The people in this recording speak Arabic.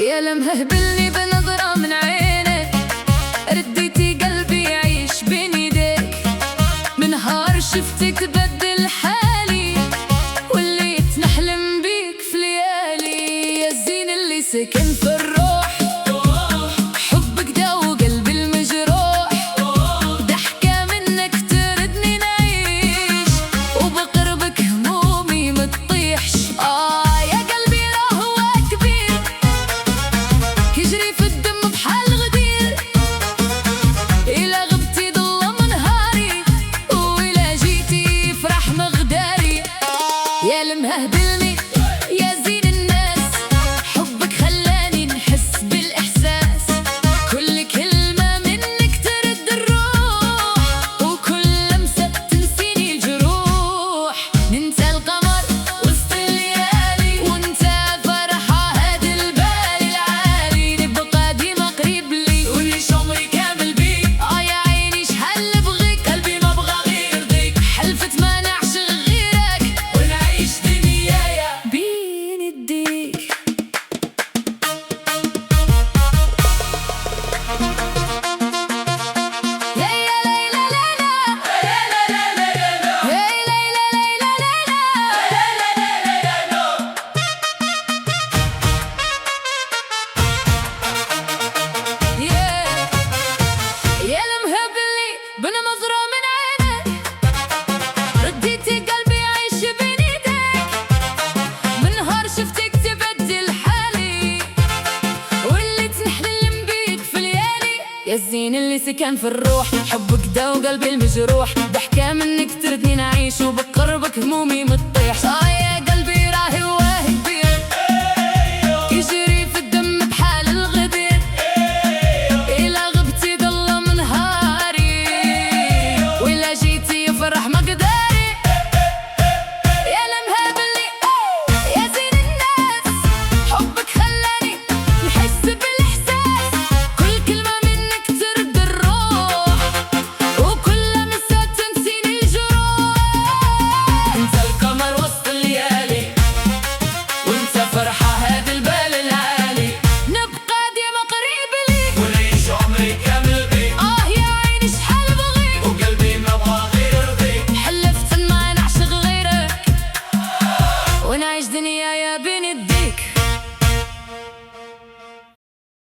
يا لمهبلني بنظرة من عينك، رديتي قلبي يعيش بين ايديك. من نهار شفتك بدل حالي، وليت نحلم بيك في ليالي. يا الزين اللي سكن في الروح، حبك داو قلبي المجروح. ضحكة منك تردني نعيش، وبقربك همومي متطيحش. يا قلبي لو هو كبير، يجري في الدم بحال غدير. إلا غبتي ضلم نهاري، وإلا جيتي يفرح مغداري. يا المهبلني يا زين الناس، حبك خلاني نحس بالإحساس. كل كلمة منك ترد الروح، وكل لمسة تنسيني الجروح. ننسى القمر وسط الليالي، وانت فرحة هاد البال العالي. نبقى ديما قريب لي، ونعيش عمري كامل بيك. يا عيني شحال بغيك، قلبي ما بغى غير يرضيك. حلفت ما نعشق غيرك، ونعيش دنيايا بين يديك. يا المهبلي بنظرة من عينك، رديتي قلبي يعيش بين ايديك. من نهار شفتك تبدل حالي، وليت نحلم بيك في ليالي. يا الزين اللي سكن في الروح، حبك داو قلبي المجروح. ضحكة منك تردني نعيش، وبقربك همومي متطيح.